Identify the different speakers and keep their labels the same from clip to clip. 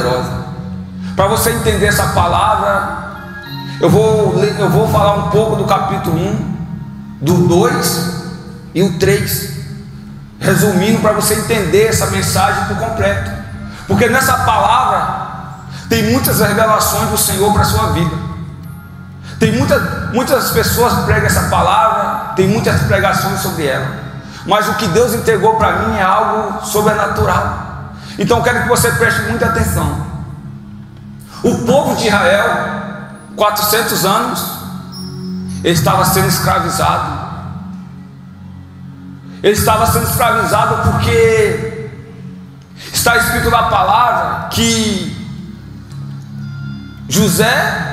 Speaker 1: poderosa. Para você entender essa palavra, eu vou falar um pouco do capítulo 1, do 2 e o 3, resumindo, para você entender essa mensagem por completo. Porque nessa palavra tem muitas revelações do Senhor para a sua vida. Tem muitas pessoas que pregam essa palavra, tem muitas pregações sobre ela, mas o que Deus entregou para mim é algo sobrenatural. Então eu quero que você preste muita atenção. O povo de Israel, 400 anos, ele estava sendo escravizado. Ele estava sendo escravizado porque está escrito na palavra que José,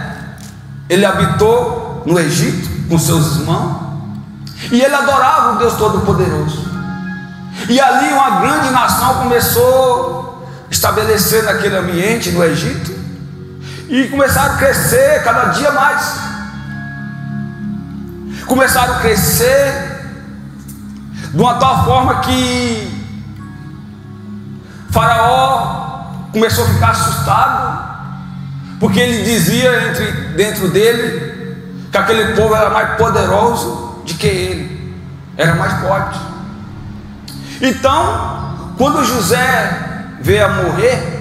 Speaker 1: ele habitou no Egito com seus irmãos, e ele adorava o Deus Todo-Poderoso. E ali uma grande nação começou a estabelecer naquele ambiente, no Egito, e começaram a crescer cada dia mais. Começaram a crescer de uma tal forma que Faraó começou a ficar assustado, porque ele dizia dentro dele que aquele povo era mais poderoso do que ele, era mais forte. Então, quando José veio a morrer,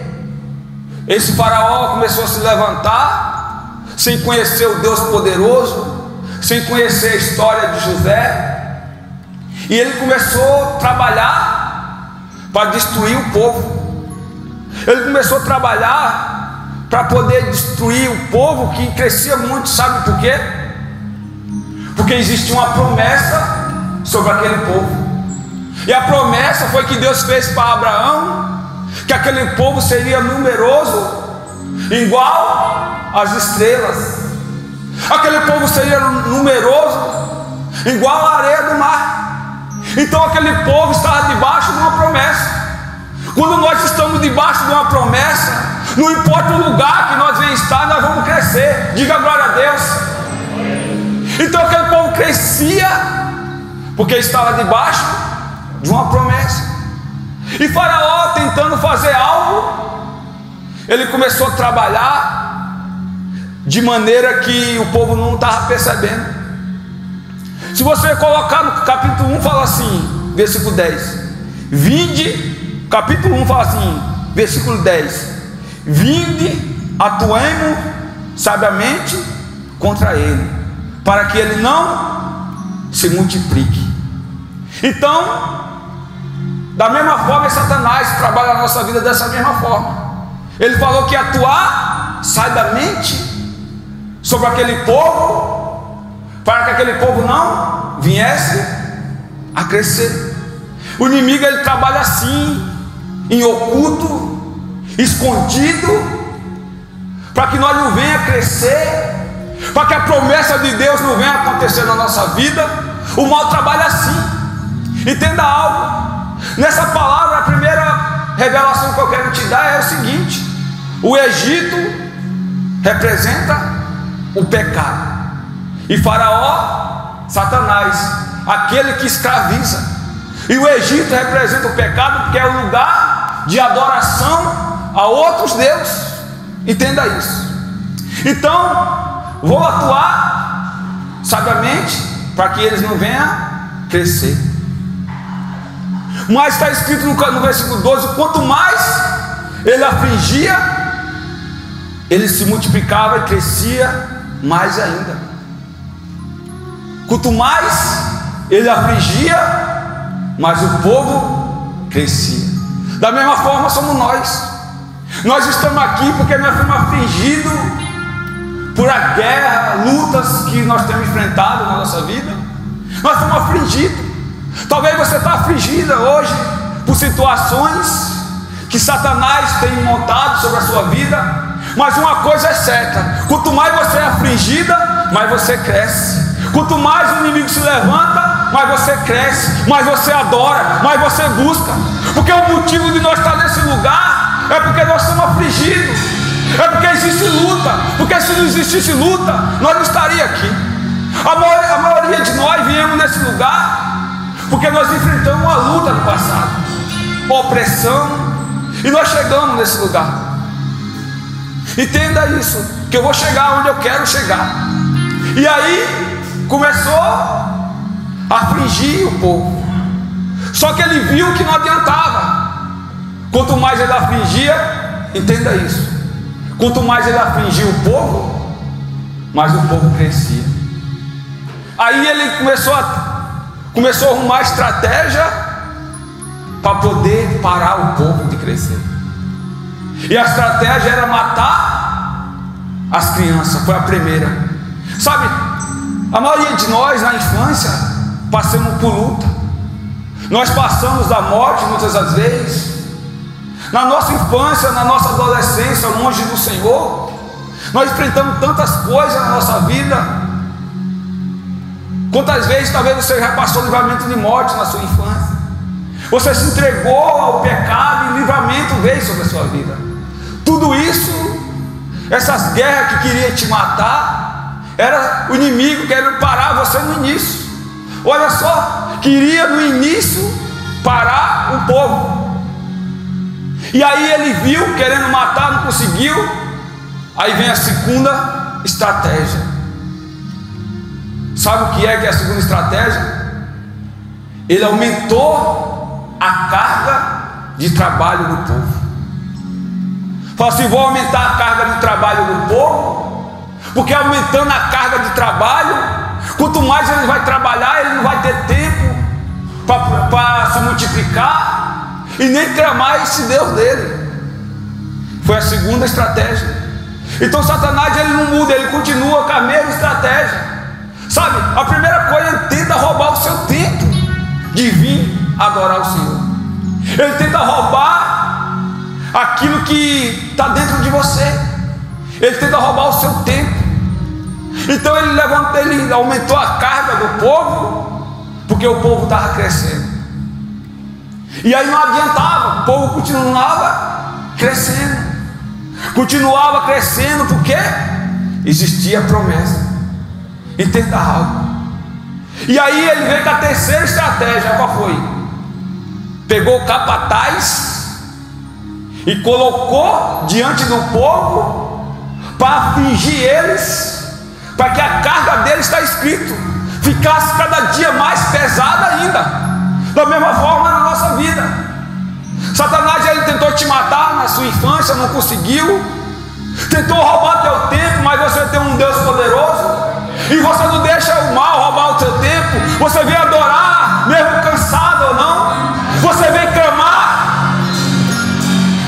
Speaker 1: esse Faraó começou a se levantar, sem conhecer o Deus poderoso, sem conhecer a história de José, e ele começou a trabalhar para destruir o povo. Ele começou a trabalhar para poder destruir o povo que crescia muito. Sabe por quê? Porque existia uma promessa sobre aquele povo, e a promessa foi que Deus fez para Abraão, que aquele povo seria numeroso igual às estrelas, aquele povo seria numeroso igual à areia do mar. Então aquele povo estava debaixo de uma promessa. Quando nós estamos debaixo de uma promessa, não importa o lugar que nós venhamos estar, nós vamos crescer. Diga glória a Deus. Então aquele povo crescia porque estava debaixo de uma promessa. E Faraó, tentando fazer algo, ele começou a trabalhar de maneira que o povo não estava percebendo. Se você colocar no capítulo 1, fala assim, versículo 10: Vinde, capítulo 1 fala assim, versículo 10: Vinde, atuemos sabiamente contra ele, para que ele não se multiplique. Então, da mesma forma, Satanás trabalha na nossa vida dessa mesma forma. Ele falou que ia atuar sabiamente sobre aquele povo, para que aquele povo não viesse a crescer. O inimigo, ele trabalha assim, em oculto, escondido, para que nós não venha a crescer, para que a promessa de Deus não venha a acontecer na nossa vida. O mal trabalha assim. Entenda algo. Nessa palavra, a primeira revelação que eu quero te dar é o seguinte: o Egito representa o pecado, e Faraó, Satanás, aquele que escraviza. E o Egito representa o pecado, porque é o lugar de adoração a outros deuses. Entenda isso. Então, vou atuar sabiamente para que eles não venham a crescer. Mas está escrito no versículo 12: quanto mais ele afligia, ele se multiplicava e crescia mais ainda. Quanto mais ele afligia, mais o povo crescia. Da mesma forma somos nós. Nós estamos aqui porque nós fomos afligidos por a guerra, lutas que nós temos enfrentado na nossa vida. Nós fomos afligidos. Talvez você está afligida hoje por situações que Satanás tem montado sobre a sua vida, mas uma coisa é certa: quanto mais você é afligida, mais você cresce. Quanto mais o inimigo se levanta, mais você cresce, mais você adora, mais você busca. Porque o motivo de nós estar nesse lugar é porque nós somos afligidos, é porque existe luta. Porque se não existisse luta, nós não estaríamos aqui. A maioria de nós viemos nesse lugar porque nós enfrentamos uma luta no passado, uma opressão, e nós chegamos nesse lugar. Entenda isso, que eu vou chegar onde eu quero chegar. E aí começou a afligir o povo. Só que ele viu que não adiantava. Quanto mais ele afligia, entenda isso, quanto mais ele afligia o povo, mais o povo crescia. Aí ele começou a arrumar estratégia para poder parar o povo de crescer. E a estratégia era matar as crianças. Foi a primeira. Sabe, a maioria de nós na infância passamos por luta. Nós passamos da morte muitas das vezes. Na nossa infância, na nossa adolescência, longe do Senhor, nós enfrentamos tantas coisas na nossa vida. Quantas vezes talvez você já passou livramento de morte na sua infância? Você se entregou ao pecado e livramento veio sobre a sua vida. Tudo isso, essas guerras que queriam te matar, era o inimigo querendo parar você no início. Olha só, queria no início parar o povo. E aí ele viu, querendo matar, não conseguiu. Aí vem a segunda estratégia. Sabe o que é a segunda estratégia? Ele aumentou a carga de trabalho do povo. Fala assim: vou aumentar a carga de trabalho do povo, porque aumentando a carga de trabalho, quanto mais ele vai trabalhar, ele não vai ter tempo para se multiplicar e nem clamar esse Deus dele. Foi a segunda estratégia. Então Satanás, ele não muda, ele continua com a mesma estratégia. Sabe, a primeira coisa, ele tenta roubar o seu tempo de vir adorar o Senhor. Ele tenta roubar aquilo que está dentro de você. Ele tenta roubar o seu tempo. Então ele aumentou a carga do povo, porque o povo estava crescendo. E aí não adiantava, o povo continuava crescendo. Continuava crescendo porque existia promessa. Entenda algo. E aí ele veio com a terceira estratégia. Qual foi? Pegou o capataz e colocou diante do povo para afligir eles, para que a carga deles, está escrito, ficasse cada dia mais pesada ainda. Da mesma forma na nossa vida. Satanás, ele tentou te matar na sua infância, não conseguiu. Tentou roubar teu tempo, mas você tem um Deus poderoso. E você não deixa o mal roubar o teu tempo. Você vem adorar, mesmo cansado ou não. Você vem clamar.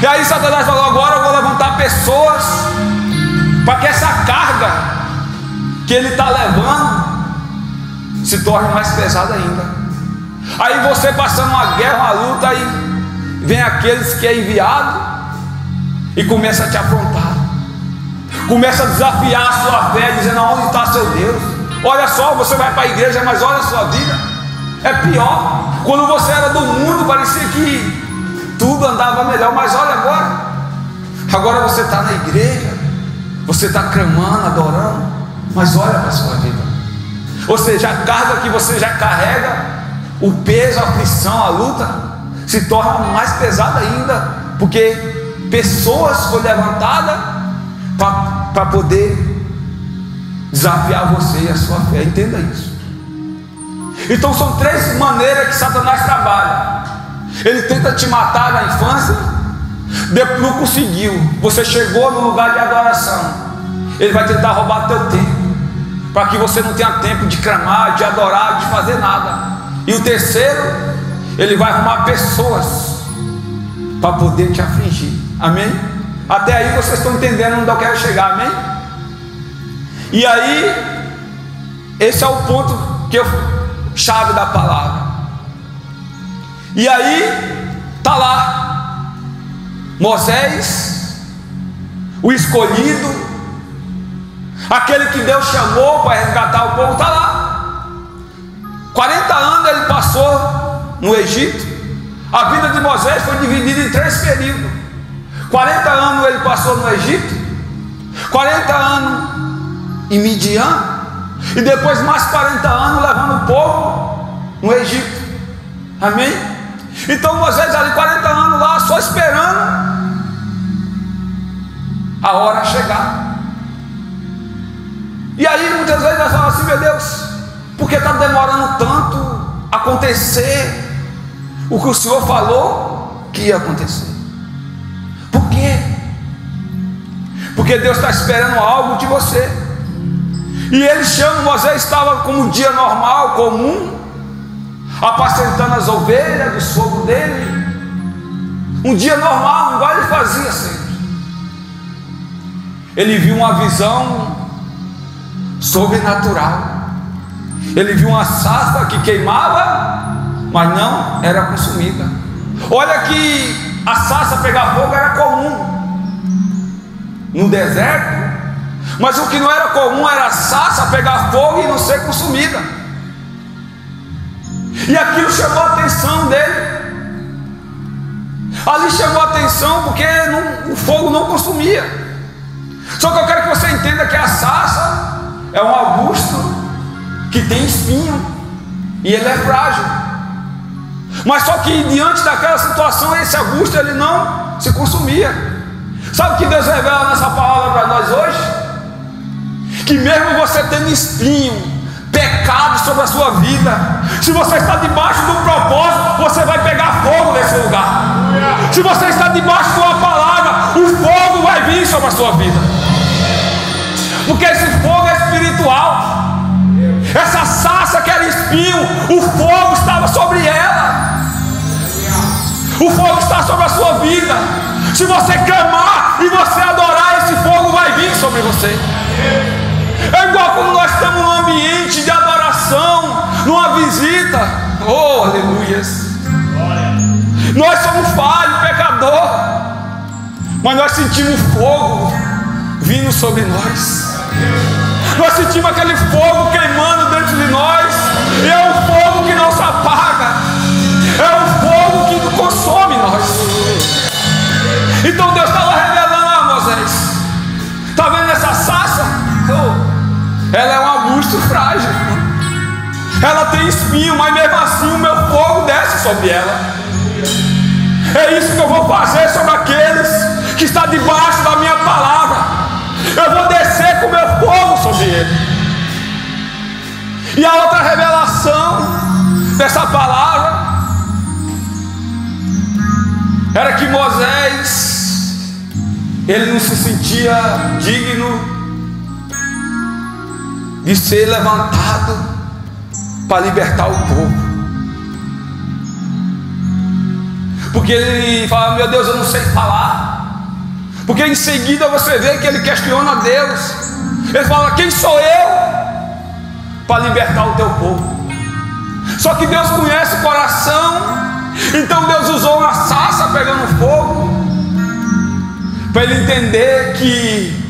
Speaker 1: E aí Satanás falou: agora eu vou levantar pessoas para que essa carga que ele está levando se torne mais pesada ainda. Aí você passando uma guerra, uma luta, aí vem aqueles que é enviado e começa a te afrontar. Começa a desafiar a sua fé, dizendo: aonde está seu Deus? Olha só, você vai para a igreja, mas olha a sua vida. É pior. Quando você era do mundo, parecia que tudo andava melhor, mas olha agora. Agora você está na igreja, você está clamando, adorando, mas olha para a sua vida. Ou seja, a carga que você já carrega, o peso, a aflição, a luta, se torna mais pesada ainda, porque pessoas foram levantadas para poder desafiar você e a sua fé. Entenda isso. Então são três maneiras que Satanás trabalha. Ele tenta te matar na infância, não conseguiu, você chegou no lugar de adoração, ele vai tentar roubar teu tempo, para que você não tenha tempo de clamar, de adorar, de fazer nada. E o terceiro, ele vai arrumar pessoas para poder te afligir. Amém? Até aí vocês estão entendendo onde eu quero chegar, amém? E aí, esse é o ponto chave da palavra. E aí, está lá, Moisés, o escolhido, aquele que Deus chamou para resgatar o povo, está lá. 40 anos ele passou no Egito. A vida de Moisés foi dividida em 3 períodos. 40 anos ele passou no Egito, 40 anos em Midian, e depois mais 40 anos levando o povo no Egito. Amém? Então Moisés ali 40 anos lá, só esperando a hora chegar. E aí muitas vezes nós falamos assim: meu Deus, por que está demorando tanto a acontecer o que o Senhor falou que ia acontecer? Por quê? Porque Deus está esperando algo de você. E Ele chama, Moisés estava como um dia normal, comum, apacentando as ovelhas do sogro dele, um dia normal, igual ele fazia sempre. Ele viu uma visão sobrenatural. Ele viu uma sarça que queimava, mas não era consumida. Olha que a sarça pegar fogo era comum no deserto, mas o que não era comum era a sarça pegar fogo e não ser consumida. E aquilo chamou a atenção dele. Ali chamou a atenção porque o fogo não consumia. Só que eu quero que você entenda que a sarça é um arbusto que tem espinho e ele é frágil. Mas só que diante daquela situação, esse arbusto ele não se consumia. Sabe o que Deus revela nessa palavra para nós hoje? Que mesmo você tendo espinho, pecado sobre a sua vida, se você está debaixo de um propósito, você vai pegar fogo nesse lugar. Se você está debaixo de uma palavra, o fogo vai vir sobre a sua vida, porque esse fogo é espiritual. Essa sarça que era espinho, o fogo estava sobre ela. O fogo está sobre a sua vida. Se você clamar e você adorar, esse fogo vai vir sobre você. É igual quando nós estamos num ambiente de adoração, numa visita. Oh, aleluias. Nós somos falhos, pecador, mas nós sentimos fogo vindo sobre nós. Nós sentimos aquele fogo queimando dentro de nós. E é um fogo que não se apaga. É um fogo que consome nós. Então Deus estava revelando a Moisés: está vendo essa sarça? Ela é um arbusto frágil. Ela tem espinho, mas mesmo assim o meu fogo desce sobre ela. É isso que eu vou fazer sobre aqueles que estão debaixo da minha palavra. Eu vou descer com o meu fogo sobre ele. E a outra revelação dessa palavra era que Moisés, ele não se sentia digno de ser levantado para libertar o povo, porque ele fala: meu Deus, eu não sei falar. Porque em seguida você vê que ele questiona Deus. Ele fala: quem sou eu para libertar o teu povo? Só que Deus conhece o coração. Então Deus usou uma sarça pegando fogo para ele entender que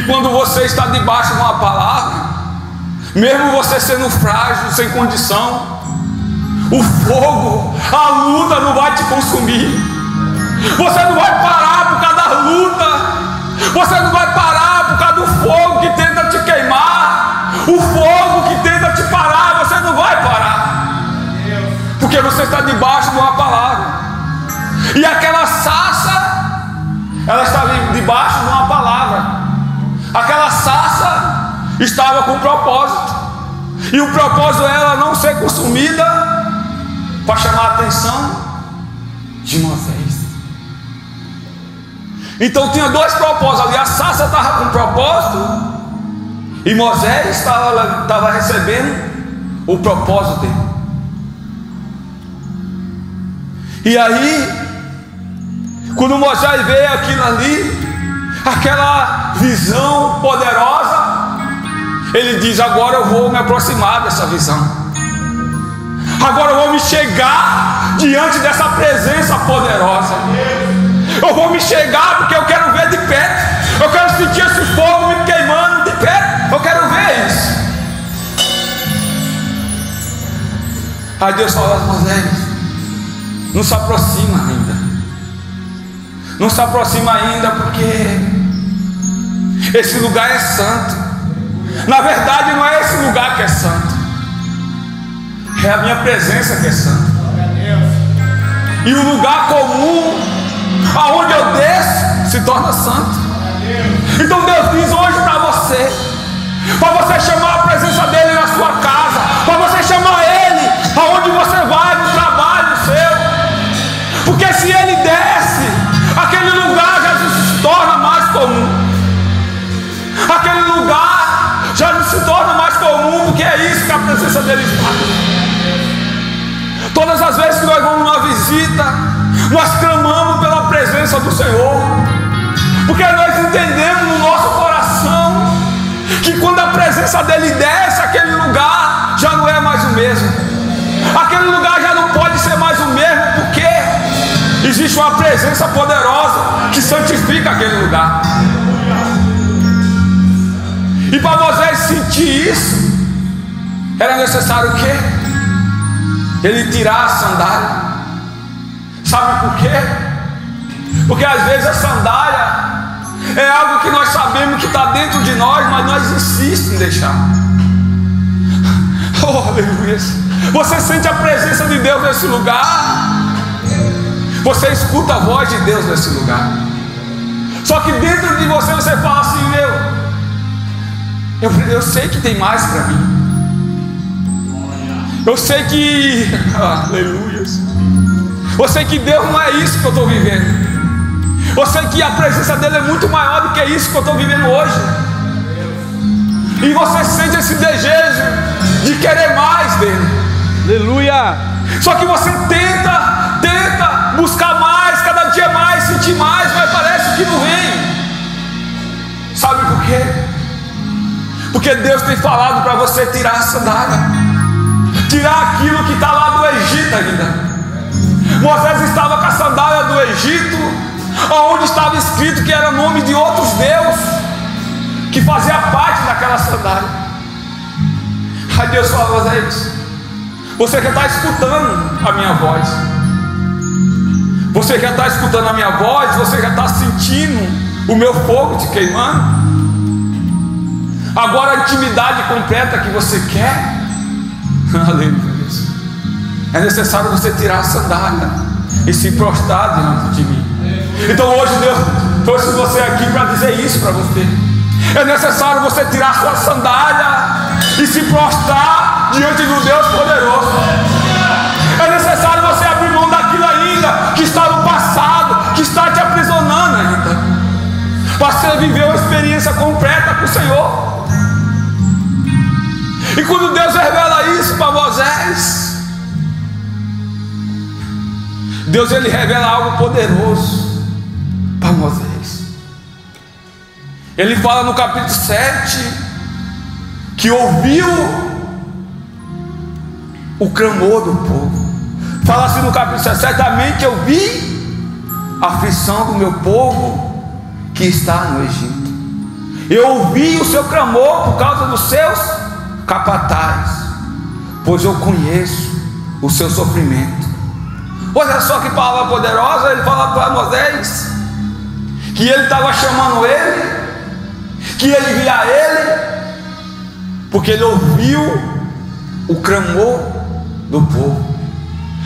Speaker 1: quando você está debaixo de uma palavra, mesmo você sendo frágil, sem condição, o fogo, a luta não vai te consumir. Você não vai parar por causa da luta. Você não vai parar por causa do fogo que tenta te queimar. O fogo que tenta te parar, você não vai parar, porque você está debaixo de uma palavra. E aquela sarça, ela estava debaixo de uma palavra. Aquela sarça estava com um propósito. E o propósito era ela não ser consumida, para chamar a atenção de Moisés. Então tinha dois propósitos ali. A sarça estava com um propósito e Moisés estava recebendo o propósito dele. E aí, quando Moisés vê aquilo ali, aquela visão poderosa, ele diz: agora eu vou me aproximar dessa visão. Agora eu vou me chegar diante dessa presença poderosa. Eu vou me chegar porque eu quero ver de perto. Eu quero sentir esse fogo me queimando de perto. Eu quero ver isso. Aí Deus fala: Moisés, não se aproxima ainda. Não se aproxima ainda, porque esse lugar é santo. Na verdade não é esse lugar que é santo, é a minha presença que é santa. E o lugar comum torna santo. Então Deus diz hoje para você chamar a presença dele na sua casa, para você chamar ele aonde você vai, no trabalho seu, porque se ele desce, aquele lugar já se torna mais comum, aquele lugar já não se torna mais comum, porque é isso que a presença dele faz. Todas as vezes que nós vamos numa visita, nós clamamos pela presença do Senhor, porque nós entendemos no nosso coração que quando a presença dele desce, aquele lugar já não é mais o mesmo, aquele lugar já não pode ser mais o mesmo, porque existe uma presença poderosa que santifica aquele lugar. E para Moisés sentir isso, era necessário o quê? Ele tirar a sandália. Sabe por quê? Porque às vezes a sandália é algo que nós sabemos que está dentro de nós, mas nós insistimos em deixar. Oh, aleluia. Você sente a presença de Deus nesse lugar, você escuta a voz de Deus nesse lugar, só que dentro de você, você fala assim: eu sei que tem mais para mim. Eu sei que, aleluia, eu sei que Deus não é isso que eu estou vivendo. Eu sei que a presença dele é muito maior do que isso que eu estou vivendo hoje. E você sente esse desejo de querer mais dele.
Speaker 2: Aleluia.
Speaker 1: Só que você tenta buscar mais, cada dia mais, sentir mais, mas parece que não vem. Sabe por quê? Porque Deus tem falado para você tirar a sandália, tirar aquilo que está lá do Egito ainda. Moisés estava com a sandália do Egito, onde estava escrito que era nome de outros deuses, que fazia parte daquela sandália. Aí Deus falou: Moisés, você já está escutando a minha voz, você já está escutando a minha voz, você já está sentindo o meu fogo te queimando. Agora a intimidade completa que você quer, aleluia, é necessário você tirar a sandália e se prostrar diante de mim. Então hoje Deus trouxe você aqui para dizer isso para você. É necessário você tirar a sua sandália e se prostrar diante do Deus poderoso. É necessário você abrir mão daquilo ainda que está no passado, que está te aprisionando ainda, para você viver uma experiência completa com o Senhor. E quando Deus revela isso para Moisés, Deus ele revela algo poderoso para Moisés. Ele fala no capítulo 7 que ouviu o clamor do povo. Fala assim no capítulo 7: certamente eu vi a aflição do meu povo que está no Egito. Eu ouvi o seu clamor por causa dos seus capatazes, pois eu conheço o seu sofrimento. Olha só que palavra poderosa. Ele fala para Moisés que ele estava chamando ele, que ele via ele, porque ele ouviu o clamor do povo.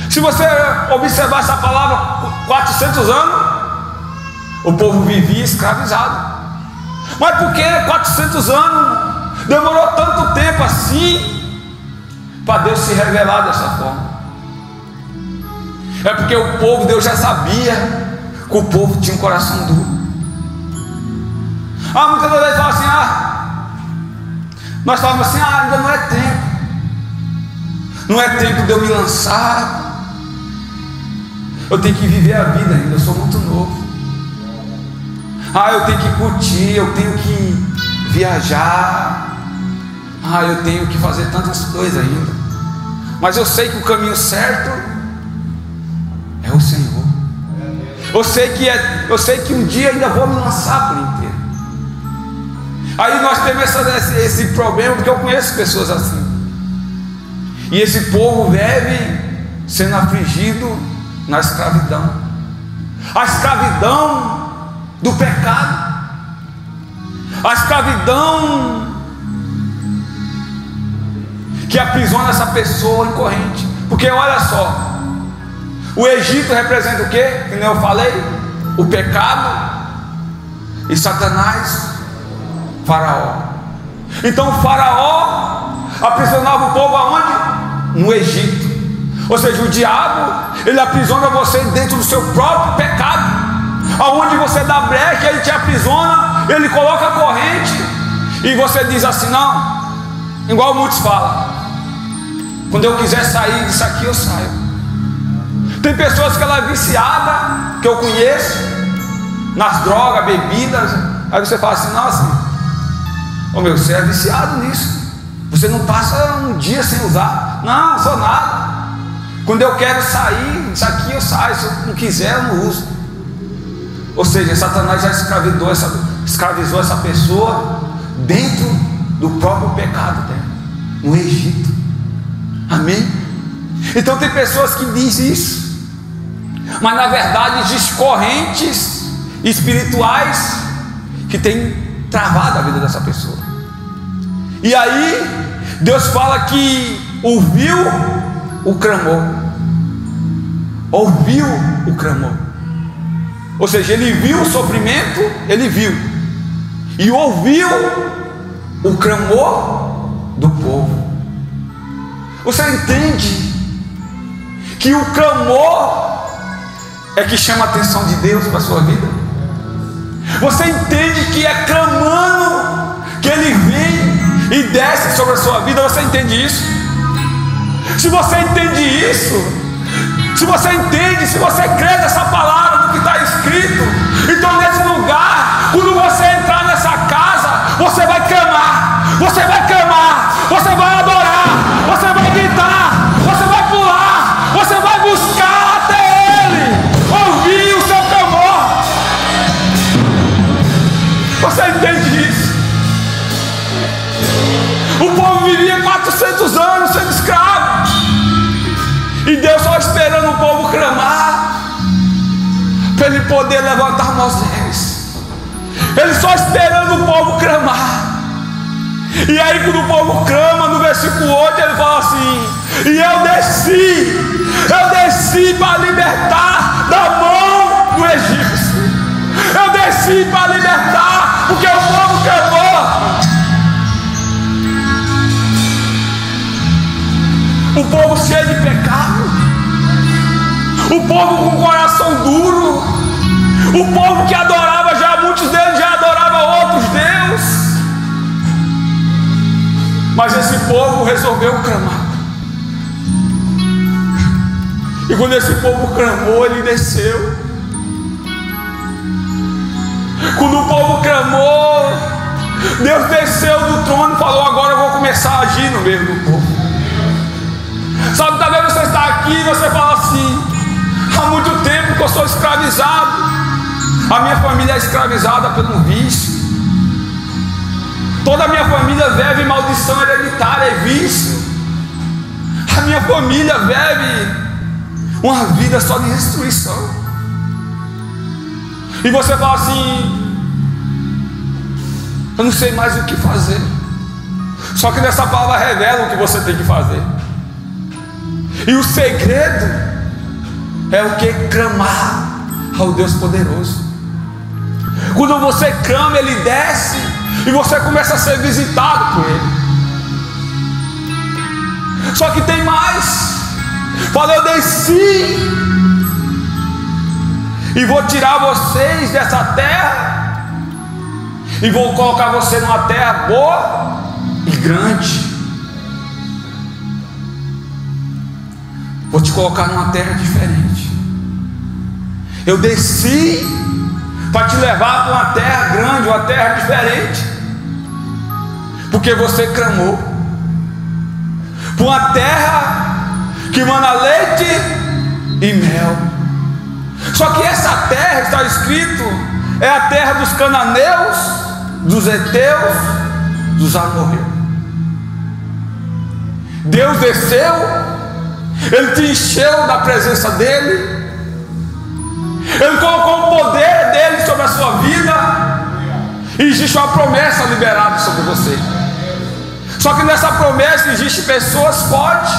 Speaker 1: Se você observar essa palavra, 400 anos o povo vivia escravizado. Mas por que 400 anos demorou tanto tempo assim para Deus se revelar dessa forma? É porque o povo, Deus já sabia que o povo tinha um coração duro. Muitas vezes fala assim: nós falamos assim: ainda não é tempo, não é tempo de eu me lançar, eu tenho que viver a vida ainda, eu sou muito novo. Eu tenho que curtir, eu tenho que viajar, eu tenho que fazer tantas coisas ainda. Mas eu sei que o caminho certo é o Senhor. Eu sei que um dia ainda vou me lançar por inteiro. Aí nós temos esse problema, porque eu conheço pessoas assim. E esse povo vive sendo afligido na escravidão, a escravidão do pecado, a escravidão que aprisiona essa pessoa em corrente. Porque olha só, o Egito representa o quê? Como eu falei, o pecado, e Satanás, Faraó. Então o Faraó aprisionava o povo aonde? No Egito. Ou seja, o diabo, ele aprisiona você dentro do seu próprio pecado. Aonde você dá brecha, ele te aprisiona, ele coloca a corrente, e você diz assim: não, igual muitos falam, quando eu quiser sair disso aqui, eu saio. Tem pessoas que ela é viciada, que eu conheço, nas drogas, bebidas. Aí você fala assim: nossa, ô meu, você é viciado nisso, você não passa um dia sem usar. Não, sou nada. Quando eu quero sair disso aqui, eu saio. Se eu não quiser, eu não uso. Ou seja, Satanás já escravizou essa pessoa dentro do próprio pecado dela, no Egito. Amém? Então tem pessoas que dizem isso, mas na verdade existem correntes espirituais que têm travado a vida dessa pessoa. E aí Deus fala que ouviu o clamor. Ouviu o clamor. Ou seja, ele viu o sofrimento, ele viu, e ouviu o clamor do povo. Você entende que o clamor é que chama a atenção de Deus para a sua vida? Você entende que é clamando que ele vem e desce sobre a sua vida? Você entende isso? Se você entende isso, se você entende, se você crê nessa palavra do que está escrito, então nesse lugar, quando você entrar nessa casa, você vai clamar, você vai clamar, você vai adorar, você vai gritar, você vai pular, você vai buscar até Ele, ouvir o seu clamor. Você entende isso? O povo vivia 400 anos sendo escravo, e Deus só esperando o povo clamar, para Ele poder levantar Moisés. Ele só esperando o povo clamar. E aí quando o povo clama, no versículo 8 ele fala assim: e eu desci para libertar da mão do egípcio. Eu desci para libertar, porque o povo clamou. O povo cheio de pecado, o povo com o coração duro, o povo que adorava, já muitos deles já adoravam outros deuses, mas esse povo resolveu clamar. E quando esse povo clamou, ele desceu. Quando o povo clamou, Deus desceu do trono e falou: agora eu vou começar a agir no meio do povo. Sabe, talvez você está aqui e você fala assim: há muito tempo que eu sou escravizado, a minha família é escravizada pelo vício, toda a minha família vive maldição hereditária e vício, a minha família vive uma vida só de destruição. E você fala assim: eu não sei mais o que fazer. Só que nessa palavra revela o que você tem que fazer. E o segredo é o que? Clamar ao Deus poderoso. Quando você clama, Ele desce e você começa a ser visitado por Ele. Só que tem mais. Fala: eu desci e vou tirar vocês dessa terra e vou colocar você numa terra boa e grande. Vou te colocar numa terra diferente. Eu desci para te levar para uma terra grande, uma terra diferente, porque você clamou. Para uma terra que mana leite e mel. Só que essa terra, está escrito, é a terra dos cananeus, dos heteus, dos amorreus. Deus desceu, Ele te encheu da presença dEle, Ele colocou o poder dEle sobre a sua vida, e existe uma promessa liberada sobre você. Só que nessa promessa existe pessoas fortes,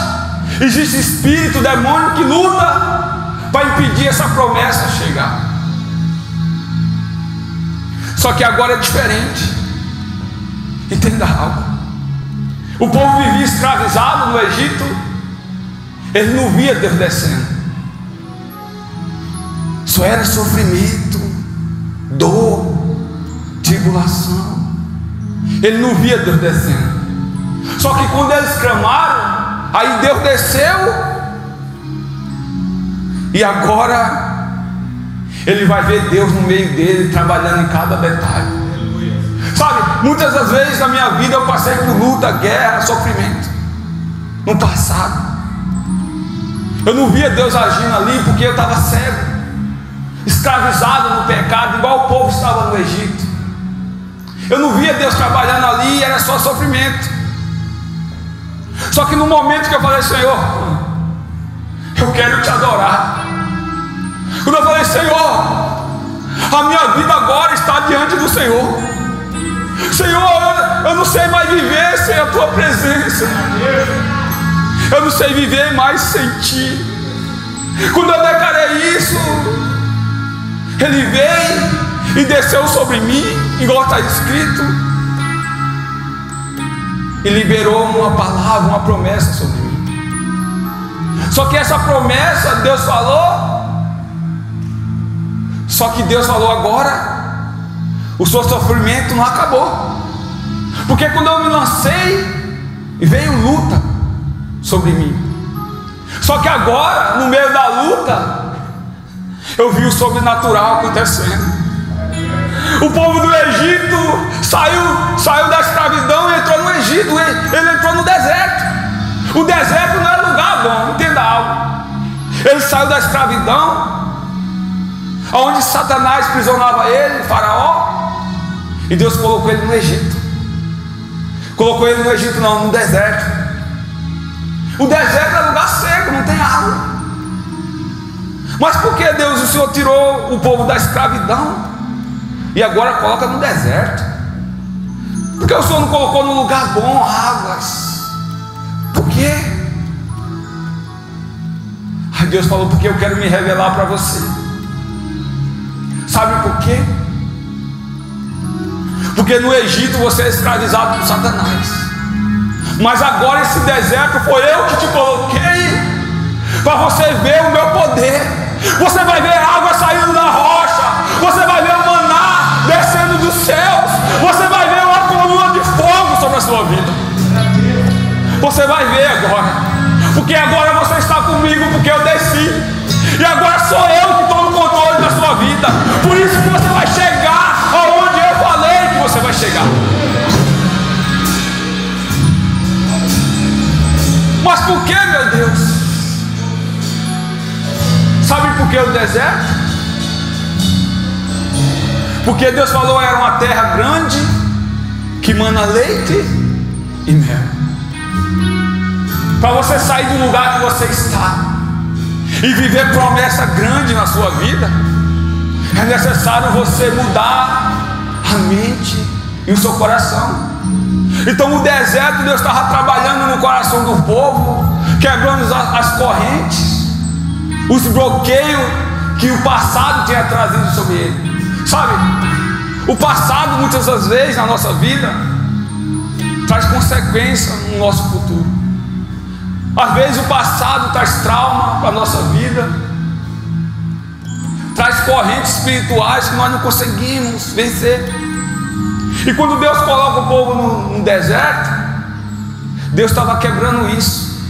Speaker 1: existe espírito, demônio que luta para impedir essa promessa chegar. Só que agora é diferente. Entenda algo. O povo vivia escravizado no Egito. Ele não via Deus descendo. Só era sofrimento, dor, tribulação. Ele não via Deus descendo. Só que quando eles clamaram, aí Deus desceu. E agora ele vai ver Deus no meio dele, trabalhando em cada detalhe. Sabe, muitas das vezes na minha vida eu passei por luta, guerra, sofrimento. No passado eu não via Deus agindo ali, porque eu estava cego, escravizado no pecado, igual o povo estava no Egito. Eu não via Deus trabalhando ali, era só sofrimento. Só que no momento que eu falei: Senhor, eu quero te adorar. Quando eu falei: Senhor, a minha vida agora está diante do Senhor. Senhor, eu não sei mais viver sem a tua presença. Eu não sei viver mais sem ti. Quando eu declarei isso, ele veio e desceu sobre mim, igual está escrito, e liberou uma palavra, uma promessa sobre mim. Só que essa promessa Deus falou. Só que Deus falou: agora o seu sofrimento não acabou. Porque quando eu me lancei, veio luta sobre mim. Só que agora, no meio da luta, eu vi o sobrenatural acontecendo. O povo do Egito saiu da escravidão e entrou no Egito. Ele entrou no deserto. O deserto não é lugar bom, entenda algo. Ele saiu da escravidão, onde Satanás prisionava ele, Faraó, e Deus colocou ele no Egito. Colocou ele no Egito não, no deserto. O deserto é lugar seco, não tem água. Mas por que Deus, o Senhor, tirou o povo da escravidão e agora coloca no deserto? Porque o Senhor não colocou no lugar bom águas? Por quê? Aí Deus falou: porque eu quero me revelar para você. Sabe por quê? Porque no Egito você é escravizado por Satanás. Mas agora esse deserto foi eu que te coloquei para você ver o meu poder. Você vai ver água saindo da rocha. Você vai ver o maná descendo dos céus. Você vai ver uma coluna de fogo sobre a sua vida. Você vai ver agora. Porque agora você está comigo, porque eu desci. E agora sou eu que tomo o controle da sua vida. Por isso que você vai chegar aonde eu falei que você vai chegar. Mas por que, meu Deus? Sabe por que o deserto? Porque Deus falou: era uma terra grande que mana leite e mel. Para você sair do lugar que você está e viver promessa grande na sua vida, é necessário você mudar a mente e o seu coração. Então o deserto, Deus estava trabalhando no coração do povo, quebrando as correntes, os bloqueios que o passado tinha trazido sobre ele. Sabe, o passado muitas das vezes na nossa vida traz consequência no nosso futuro. Às vezes o passado traz trauma para a nossa vida, traz correntes espirituais que nós não conseguimos vencer. E quando Deus coloca o povo no deserto, Deus estava quebrando isso,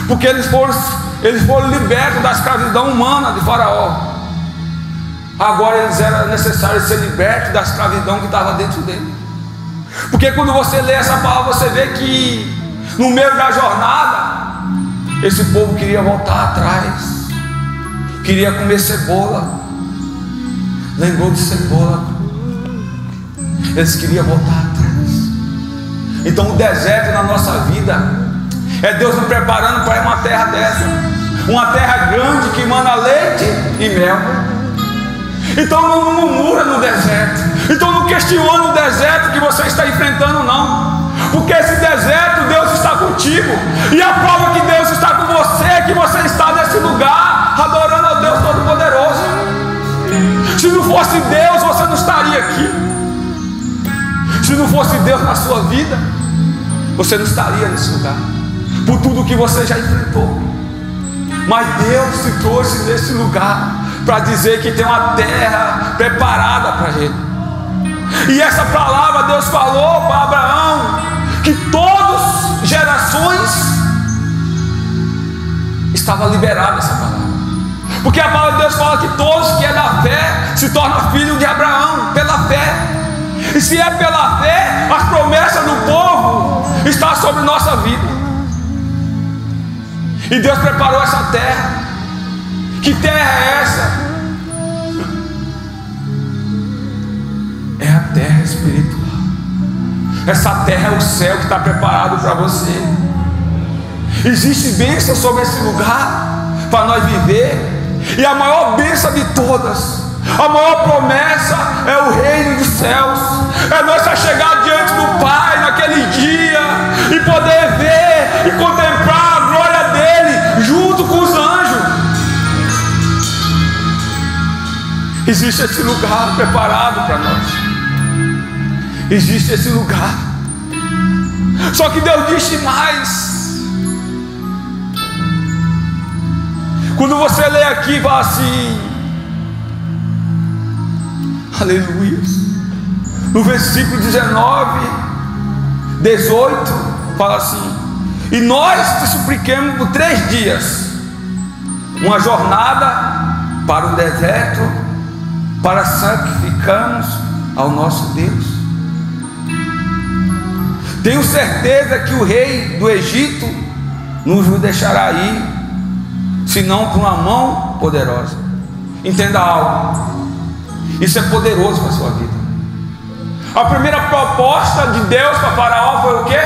Speaker 1: porque eles foram libertos da escravidão humana de Faraó. Agora eles era necessário ser libertos da escravidão que estava dentro dele. Porque quando você lê essa palavra, você vê que no meio da jornada esse povo queria voltar atrás, queria comer cebola. Lembrou de cebola? Eles queriam voltar atrás. Então o deserto na nossa vida é Deus nos preparando para uma terra dessa, uma terra grande que emana leite e mel. Então não murmura no deserto. Então não questiona o deserto que você está enfrentando, não. Porque esse deserto Deus está contigo. E a prova que Deus está com você é que você está nesse lugar adorando ao Deus Todo-Poderoso. Se não fosse Deus, você não estaria aqui. Se não fosse Deus na sua vida, você não estaria nesse lugar, por tudo que você já enfrentou. Mas Deus te trouxe nesse lugar para dizer que tem uma terra preparada para ele. E essa palavra Deus falou para Abraão, que todas gerações estava liberada essa palavra, porque a palavra de Deus fala que todos que é da fé se torna filho de Abraão, pela fé. E se é pela fé, as promessas do povo estão sobre nossa vida. E Deus preparou essa terra. Que terra é essa? É a terra espiritual. Essa terra é o céu que está preparado para você. Existe bênção sobre esse lugar para nós viver. E a maior bênção de todas, a maior promessa é o reino dos céus. É nós chegar diante do Pai naquele dia e poder ver e contemplar a glória dele junto com os anjos. Existe esse lugar preparado para nós. Existe esse lugar. Só que Deus disse mais. Quando você lê aqui, fala assim, aleluia, no versículo 19, 18, fala assim: e nós te supliquemos por 3 dias, uma jornada para o deserto, para sacrificarmos ao nosso Deus. Tenho certeza que o rei do Egito não nos deixará ir, senão por uma mão poderosa. Entenda algo, isso é poderoso para a sua vida. A primeira proposta de Deus para Faraó foi o quê?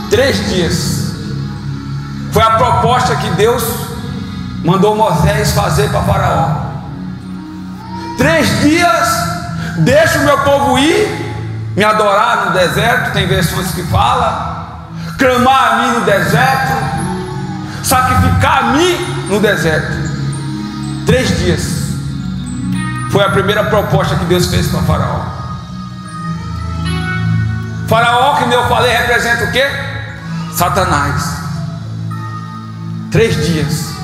Speaker 1: 3 dias. Foi a proposta que Deus mandou Moisés fazer para Faraó. 3 dias, deixa o meu povo ir, me adorar no deserto. Tem versões que falam, clamar a mim no deserto, sacrificar a mim no deserto. 3 dias. Foi a primeira proposta que Deus fez para Faraó. Faraó, que eu falei, representa o quê? Satanás. 3 dias.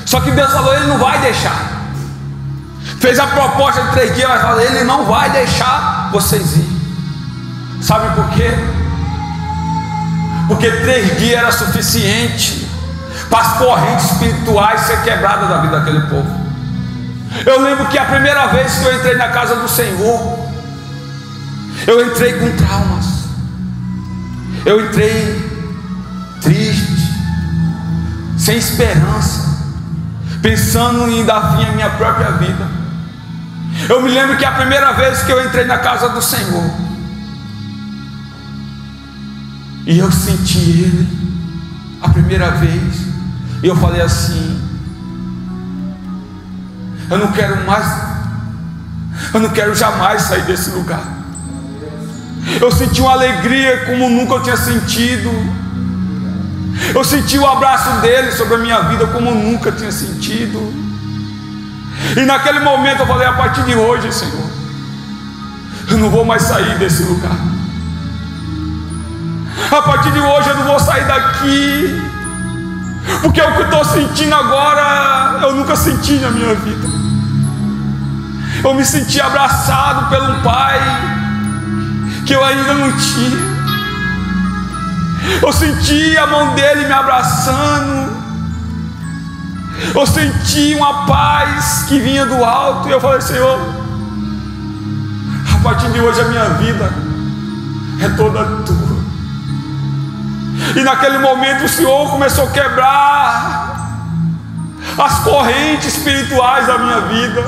Speaker 1: Só que Deus falou, ele não vai deixar. Fez a proposta de 3 dias, mas falou, ele não vai deixar vocês ir. Sabe por quê? Porque 3 dias era suficiente para as correntes espirituais ser quebradas da vida daquele povo. Eu lembro que a primeira vez que eu entrei na casa do Senhor, eu entrei com traumas. Eu entrei triste, sem esperança, pensando em dar fim à minha própria vida. Eu me lembro que a primeira vez que eu entrei na casa do Senhor, e eu senti Ele a primeira vez, e eu falei assim: eu não quero jamais sair desse lugar. Eu senti uma alegria como nunca eu tinha sentido. Eu senti o abraço dele sobre a minha vida como nunca tinha sentido. E naquele momento eu falei: a partir de hoje, Senhor, eu não vou mais sair desse lugar. A partir de hoje eu não vou sair daqui, porque o que eu estou sentindo agora eu nunca senti na minha vida. Eu me senti abraçado por um Pai que eu ainda não tinha. Eu senti a mão dele me abraçando. Eu senti uma paz que vinha do alto. E eu falei: Senhor, a partir de hoje a minha vida é toda tua. E naquele momento o Senhor começou a quebrar as correntes espirituais da minha vida.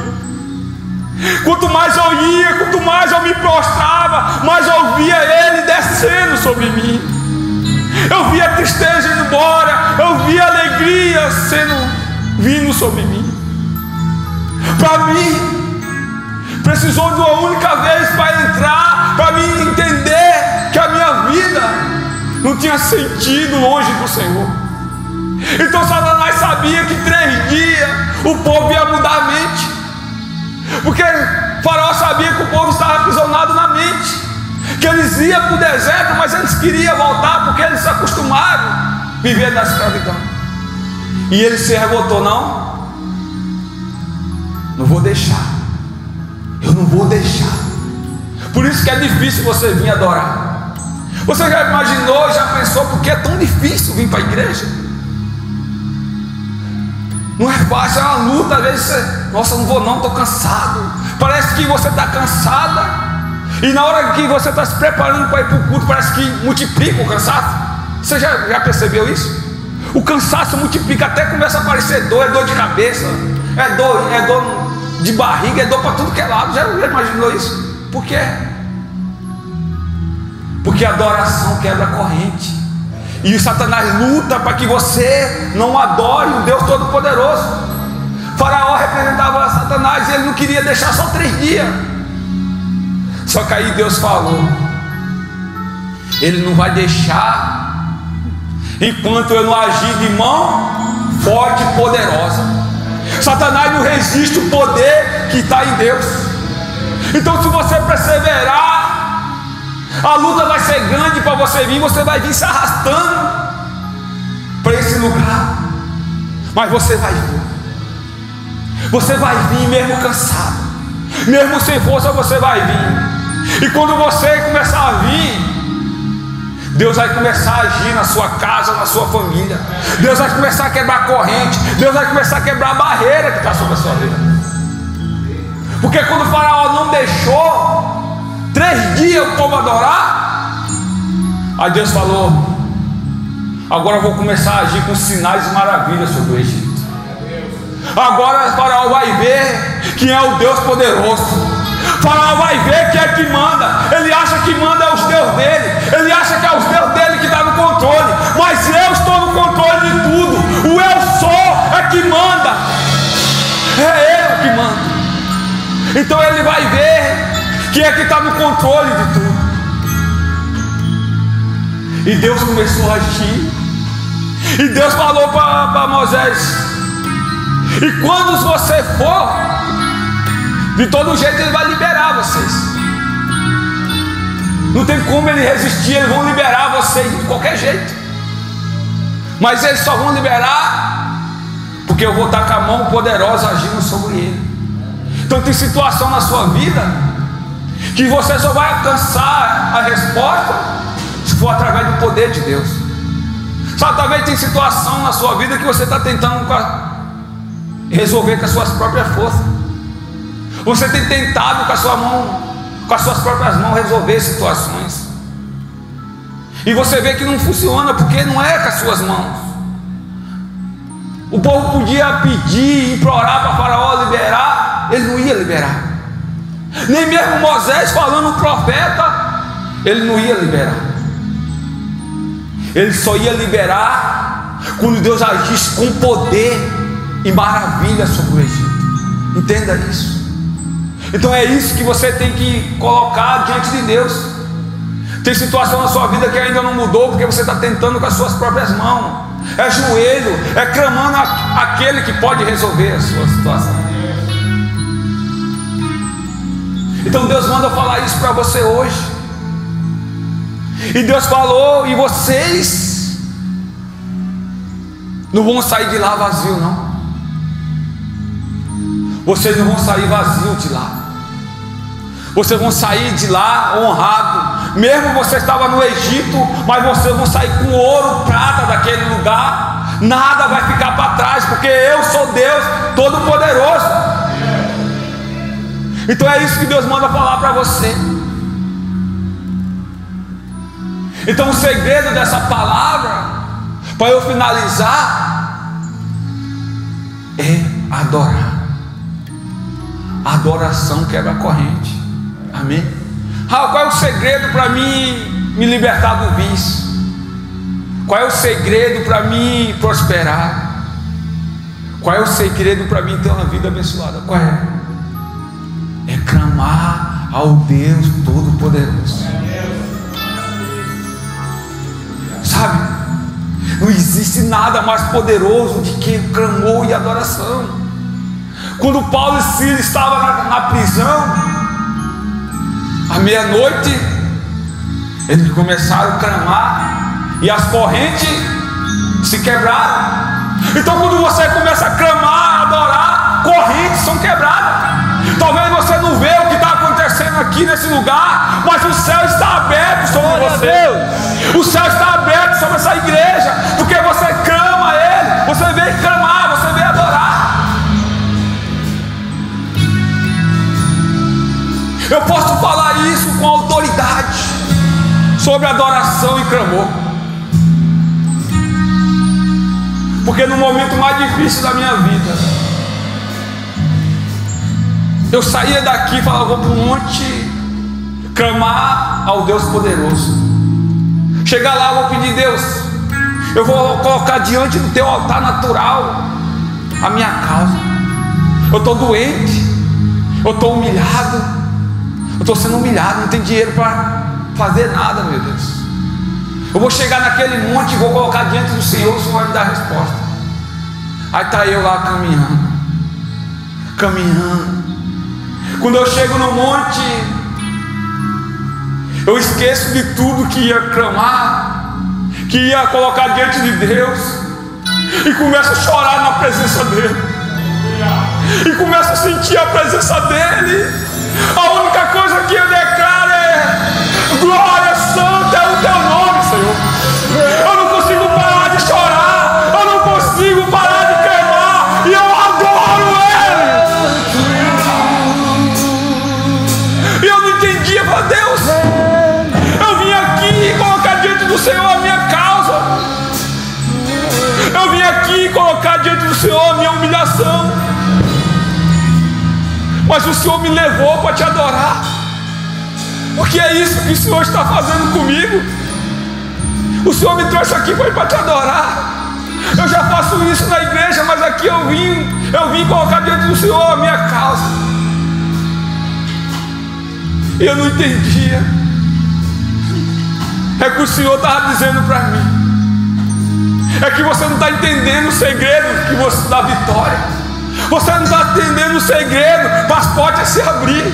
Speaker 1: Quanto mais eu ia, quanto mais eu me prostrava, mais eu via Ele descendo sobre mim. Eu via a tristeza indo embora, eu via a alegria vindo sobre mim. Para mim, precisou de uma única vez para entrar, para mim entender que a minha vida não tinha sentido longe do Senhor. Então Satanás sabia que 3 dias o povo ia mudar a mente, porque Faraó sabia que o povo Eles iam para o deserto, mas eles queriam voltar porque eles se acostumaram a viver na escravidão. E ele se revoltou: não vou deixar, eu não vou deixar. Por isso que é difícil você vir adorar. Você já imaginou, já pensou por que é tão difícil vir para a igreja? Não é fácil, é uma luta. Às vezes você, nossa, não vou não, estou cansado. Parece que você está cansada, e na hora que você está se preparando para ir para o culto, parece que multiplica o cansaço. Você já percebeu isso? O cansaço multiplica, até começa a aparecer dor, é dor de cabeça, é dor de barriga, é dor para tudo que é lado. Já imaginou isso? Por quê? Porque a adoração quebra a corrente, e o Satanás luta para que você não adore o Deus Todo-Poderoso. Faraó representava Satanás, e ele não queria deixar só 3 dias. Só que aí Deus falou: ele não vai deixar enquanto eu não agir de mão forte e poderosa. Satanás não resiste o poder que está em Deus. Então, se você perseverar, a luta vai ser grande para você vir. Você vai vir se arrastando para esse lugar, mas você vai vir. Você vai vir mesmo cansado, mesmo sem força, você vai vir. E quando você começar a vir, Deus vai começar a agir na sua casa, na sua família. Deus vai começar a quebrar a corrente. Deus vai começar a quebrar a barreira que está sobre a sua vida. Porque quando o Faraó não deixou 3 dias o povo adorar, aí Deus falou: agora eu vou começar a agir com sinais e maravilhas sobre o Egito. Agora o Faraó vai ver quem é o Deus poderoso. Faraó vai ver quem é que manda. Ele acha que manda é os deuses dele. Ele acha que é os deuses dele que está no controle. Mas eu estou no controle de tudo. O eu sou é que manda. É eu que manda. Então ele vai ver quem é que está no controle de tudo. E Deus começou a agir. E Deus falou para Moisés: e quando você for, de todo jeito ele vai liberar vocês. Não tem como ele resistir, eles vão liberar vocês de qualquer jeito. Mas eles só vão liberar porque eu vou estar com a mão poderosa agindo sobre ele. Então tem situação na sua vida que você só vai alcançar a resposta se for através do poder de Deus. Sabe, talvez tem situação na sua vida que você está tentando resolver com as suas próprias forças. Você tem tentado com a sua mão, com as suas próprias mãos, resolver situações, e você vê que não funciona, porque não é com as suas mãos. O povo podia pedir, implorar para Faraó liberar, ele não ia liberar. Nem mesmo Moisés, falando o profeta, ele não ia liberar. Ele só ia liberar quando Deus agisse com poder e maravilha sobre o Egito. Entenda isso. Então é isso que você tem que colocar diante de Deus. Tem situação na sua vida que ainda não mudou, porque você está tentando com as suas próprias mãos. É joelho, é clamando aquele que pode resolver a sua situação. Então Deus manda falar isso para você hoje. E Deus falou: e vocês não vão sair de lá vazio, não. Vocês não vão sair vazio de lá. Vocês vão sair de lá honrado. Mesmo você estava no Egito, mas vocês vão sair com ouro, prata daquele lugar. Nada vai ficar para trás, porque eu sou Deus Todo-Poderoso. Então é isso que Deus manda falar para você. Então o segredo dessa palavra, para eu finalizar, é adorar. A adoração quebra a corrente. Amém? Qual é o segredo para mim me libertar do vício? Qual é o segredo para mim prosperar? Qual é o segredo para mim ter uma vida abençoada? Qual é? É clamar ao Deus Todo-Poderoso. Sabe? Não existe nada mais poderoso do que o clamor e a adoração. Quando Paulo e Silas estavam na prisão, à meia-noite, Eles começaram a clamar e as correntes se quebraram. Então quando você começa a clamar, a adorar, correntes são quebradas. Talvez você não vê o que está acontecendo aqui nesse lugar, mas o céu está aberto sobre você. O céu está aberto sobre essa igreja, porque você clama a Ele. Você vem clamar, você vem adorar. Eu posso falar isso com autoridade sobre adoração e clamor, porque no momento mais difícil da minha vida, eu saía daqui e falava: vou para o monte clamar ao Deus poderoso. Chegar lá, eu vou pedir: Deus, eu vou colocar diante do teu altar natural a minha causa. Eu estou doente, eu estou humilhado, eu estou sendo humilhado, não tenho dinheiro para fazer nada, meu Deus. Eu vou chegar naquele monte e vou colocar diante do Senhor, o Senhor vai me dar a resposta. Aí está eu lá caminhando. Quando eu chego no monte, eu esqueço de tudo que ia clamar, que ia colocar diante de Deus, e começo a chorar na presença dEle, e começo a sentir a presença dEle. A única coisa que eu declaro é: glória santa é o teu nome, Senhor. Eu não consigo parar de chorar, eu não consigo parar de clamar, e eu adoro Ele. E eu não entendia, eu falei: Deus, eu vim aqui colocar diante do Senhor a minha causa, eu vim aqui colocar diante do Senhor a minha humilhação, mas o Senhor me levou para te adorar, porque é isso que o Senhor está fazendo comigo. O Senhor me trouxe aqui para te adorar. Eu já faço isso na igreja, mas aqui eu vim colocar diante do Senhor a minha causa. E eu não entendia. É que o Senhor estava dizendo para mim: é que você não está entendendo o segredo da vitória. Você não está entendendo o segredo para as portas se abrir.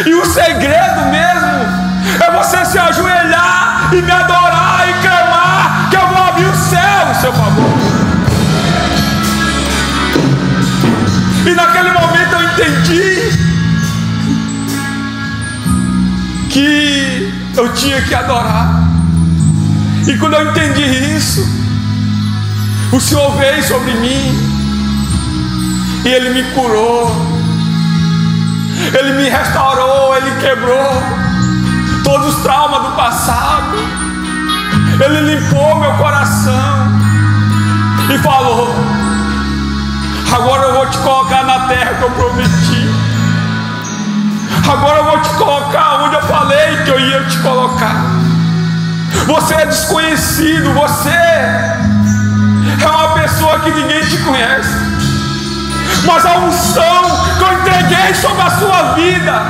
Speaker 1: E o segredo mesmo é você se ajoelhar e me adorar e clamar, que eu vou abrir o céu em seu favor. E naquele momento eu entendi que eu tinha que adorar. E quando eu entendi isso, o Senhor veio sobre mim e Ele me curou, Ele me restaurou, Ele quebrou todos os traumas do passado, Ele limpou meu coração e falou: agora eu vou te colocar na terra que eu prometi, agora eu vou te colocar onde eu falei que eu ia te colocar. Você é desconhecido, você é uma pessoa que ninguém te conhece, mas a unção que eu entreguei sobre a sua vida,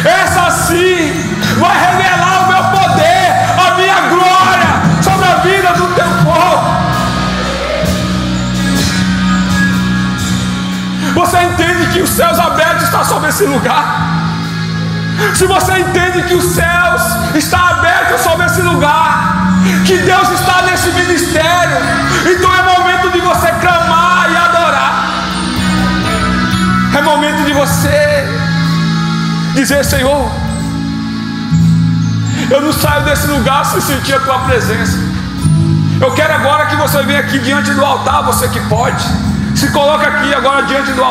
Speaker 1: essa sim vai revelar o meu poder, a minha glória sobre a vida do teu povo. Você entende que os céus abertos estão sobre esse lugar? Se você entende que os céus estão abertos sobre esse lugar, que Deus está nesse ministério, então é momento de você clamar e adorar. É momento de você dizer: Senhor, eu não saio desse lugar sem sentir a tua presença. Eu quero agora que você venha aqui diante do altar, você que pode, se coloca aqui agora diante do altar.